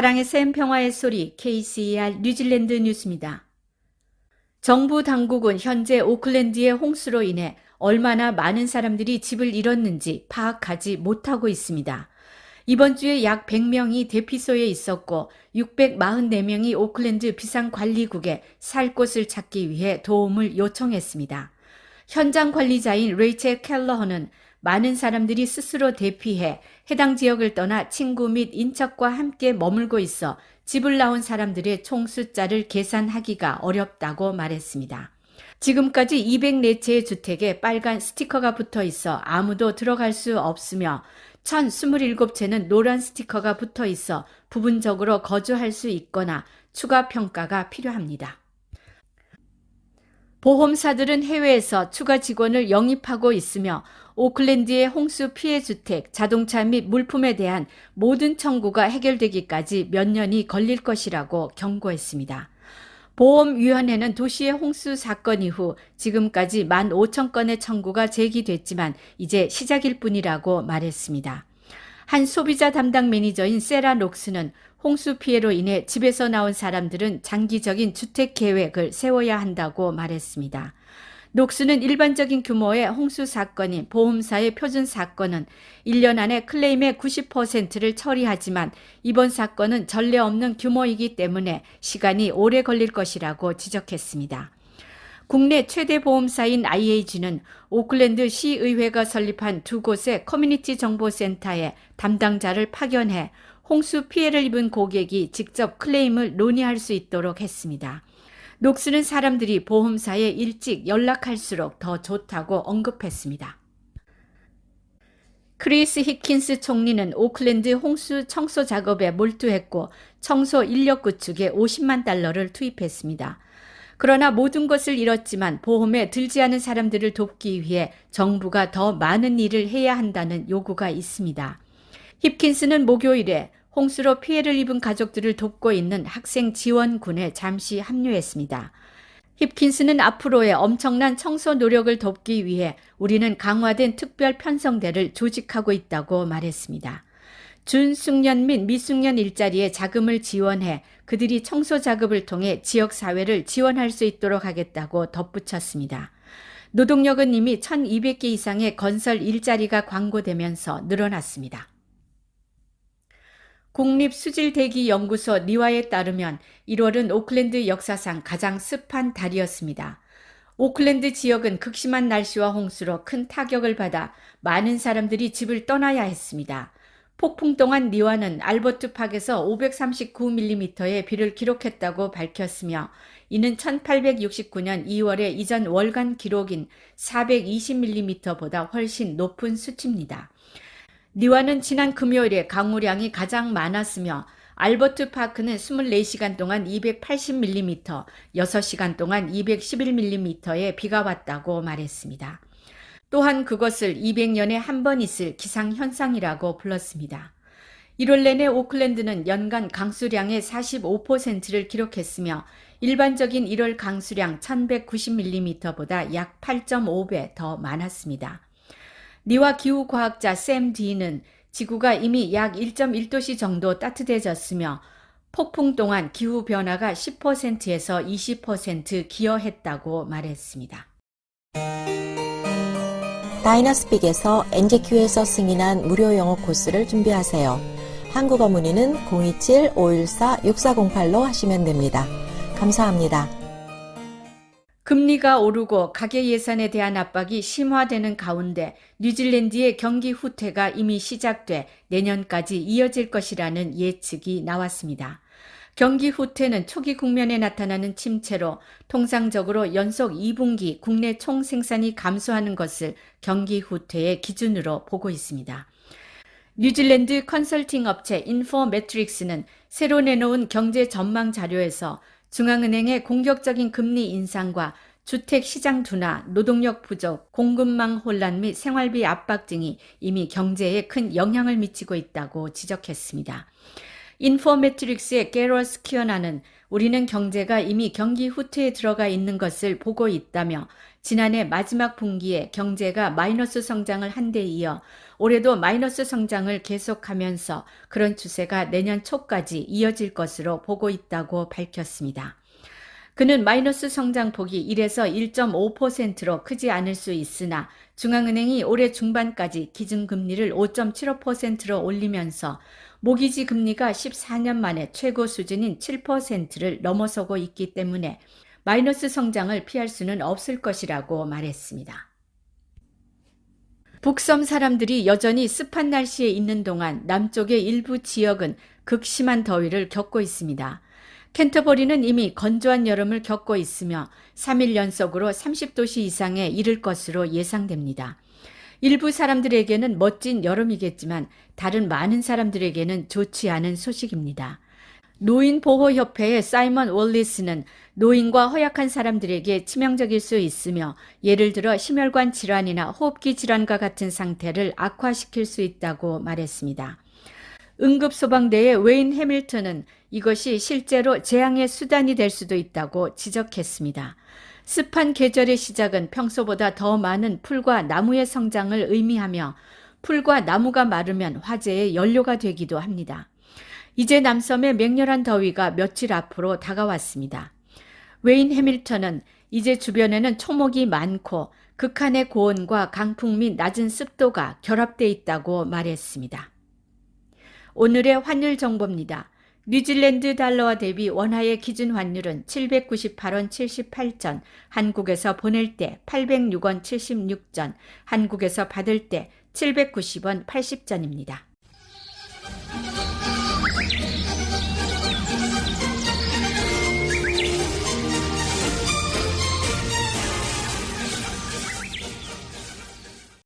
사랑의 샘 평화의 소리 KCER 뉴질랜드 뉴스입니다. 정부 당국은 현재 오클랜드의 홍수로 인해 얼마나 많은 사람들이 집을 잃었는지 파악하지 못하고 있습니다. 이번 주에 약 100명이 대피소에 있었고 644명이 오클랜드 비상관리국에 살 곳을 찾기 위해 도움을 요청했습니다. 현장 관리자인 레이첼 켈러허는 많은 사람들이 스스로 대피해 해당 지역을 떠나 친구 및 인척과 함께 머물고 있어 집을 나온 사람들의 총 숫자를 계산하기가 어렵다고 말했습니다. 지금까지 204채의 주택에 빨간 스티커가 붙어 있어 아무도 들어갈 수 없으며 1027채는 노란 스티커가 붙어 있어 부분적으로 거주할 수 있거나 추가 평가가 필요합니다. 보험사들은 해외에서 추가 직원을 영입하고 있으며 오클랜드의 홍수 피해 주택, 자동차 및 물품에 대한 모든 청구가 해결되기까지 몇 년이 걸릴 것이라고 경고했습니다. 보험위원회는 도시의 홍수 사건 이후 지금까지 15,000건의 청구가 제기됐지만 이제 시작일 뿐이라고 말했습니다. 한 소비자 담당 매니저인 세라 녹스는 홍수 피해로 인해 집에서 나온 사람들은 장기적인 주택 계획을 세워야 한다고 말했습니다. 녹스는 일반적인 규모의 홍수 사건인 보험사의 표준 사건은 1년 안에 클레임의 90%를 처리하지만 이번 사건은 전례 없는 규모이기 때문에 시간이 오래 걸릴 것이라고 지적했습니다. 국내 최대 보험사인 IAG는 오클랜드 시의회가 설립한 두 곳의 커뮤니티 정보센터에 담당자를 파견해 홍수 피해를 입은 고객이 직접 클레임을 논의할 수 있도록 했습니다. 녹스는 사람들이 보험사에 일찍 연락할수록 더 좋다고 언급했습니다. 크리스 히킨스 총리는 오클랜드 홍수 청소 작업에 몰두했고 청소 인력 구축에 50만 달러를 투입했습니다. 그러나 모든 것을 잃었지만 보험에 들지 않은 사람들을 돕기 위해 정부가 더 많은 일을 해야 한다는 요구가 있습니다. 힙킨스는 목요일에 홍수로 피해를 입은 가족들을 돕고 있는 학생 지원군에 잠시 합류했습니다. 힙킨스는 앞으로의 엄청난 청소 노력을 돕기 위해 우리는 강화된 특별 편성대를 조직하고 있다고 말했습니다. 준숙련 및 미숙련 일자리에 자금을 지원해 그들이 청소 작업을 통해 지역사회를 지원할 수 있도록 하겠다고 덧붙였습니다. 노동력은 이미 1,200개 이상의 건설 일자리가 광고되면서 늘어났습니다. 국립수질대기연구소 니와에 따르면 1월은 오클랜드 역사상 가장 습한 달이었습니다. 오클랜드 지역은 극심한 날씨와 홍수로 큰 타격을 받아 많은 사람들이 집을 떠나야 했습니다. 폭풍 동안 니와는 알버트 팍에서 539mm의 비를 기록했다고 밝혔으며 이는 1869년 2월의 이전 월간 기록인 420mm보다 훨씬 높은 수치입니다. 니와는 지난 금요일에 강우량이 가장 많았으며 알버트 파크는 24시간 동안 280mm, 6시간 동안 211mm의 비가 왔다고 말했습니다. 또한 그것을 200년에 한 번 있을 기상현상이라고 불렀습니다. 1월 내내 오클랜드는 연간 강수량의 45%를 기록했으며 일반적인 1월 강수량 1190mm보다 약 8.5배 더 많았습니다. 니와 기후과학자 샘 디는 지구가 이미 약 1.1도씨 정도 따뜻해졌으며 폭풍 동안 기후변화가 10%에서 20% 기여했다고 말했습니다. 다이너스픽에서 NGQ에서 승인한 무료 영어 코스를 준비하세요. 한국어 문의는 027-514-6408로 하시면 됩니다. 감사합니다. 금리가 오르고 가계 예산에 대한 압박이 심화되는 가운데 뉴질랜드의 경기 후퇴가 이미 시작돼 내년까지 이어질 것이라는 예측이 나왔습니다. 경기 후퇴는 초기 국면에 나타나는 침체로 통상적으로 연속 2분기 국내 총생산이 감소하는 것을 경기 후퇴의 기준으로 보고 있습니다. 뉴질랜드 컨설팅 업체 인포매트릭스는 새로 내놓은 경제 전망 자료에서 중앙은행의 공격적인 금리 인상과 주택시장 둔화, 노동력 부족, 공급망 혼란 및 생활비 압박 등이 이미 경제에 큰 영향을 미치고 있다고 지적했습니다. 인포매트릭스의 게러스 키어나는 우리는 경제가 이미 경기 후퇴에 들어가 있는 것을 보고 있다며 지난해 마지막 분기에 경제가 마이너스 성장을 한 데 이어 올해도 마이너스 성장을 계속하면서 그런 추세가 내년 초까지 이어질 것으로 보고 있다고 밝혔습니다. 그는 마이너스 성장폭이 1에서 1.5%로 크지 않을 수 있으나 중앙은행이 올해 중반까지 기준금리를 5.75%로 올리면서 모기지 금리가 14년 만에 최고 수준인 7%를 넘어서고 있기 때문에 마이너스 성장을 피할 수는 없을 것이라고 말했습니다. 북섬 사람들이 여전히 습한 날씨에 있는 동안 남쪽의 일부 지역은 극심한 더위를 겪고 있습니다. 캔터버리는 이미 건조한 여름을 겪고 있으며 3일 연속으로 30도씨 이상에 이를 것으로 예상됩니다. 일부 사람들에게는 멋진 여름이겠지만 다른 많은 사람들에게는 좋지 않은 소식입니다. 노인보호협회의 사이먼 월리스는 노인과 허약한 사람들에게 치명적일 수 있으며 예를 들어 심혈관 질환이나 호흡기 질환과 같은 상태를 악화시킬 수 있다고 말했습니다. 응급소방대의 웨인 해밀턴은 이것이 실제로 재앙의 수단이 될 수도 있다고 지적했습니다. 습한 계절의 시작은 평소보다 더 많은 풀과 나무의 성장을 의미하며 풀과 나무가 마르면 화재의 연료가 되기도 합니다. 이제 남섬의 맹렬한 더위가 며칠 앞으로 다가왔습니다. 웨인 해밀턴은 이제 주변에는 초목이 많고 극한의 고온과 강풍 및 낮은 습도가 결합돼 있다고 말했습니다. 오늘의 환율 정보입니다. 뉴질랜드 달러와 대비 원화의 기준 환율은 798원 78전, 한국에서 보낼 때 806원 76전, 한국에서 받을 때 790원 80전입니다.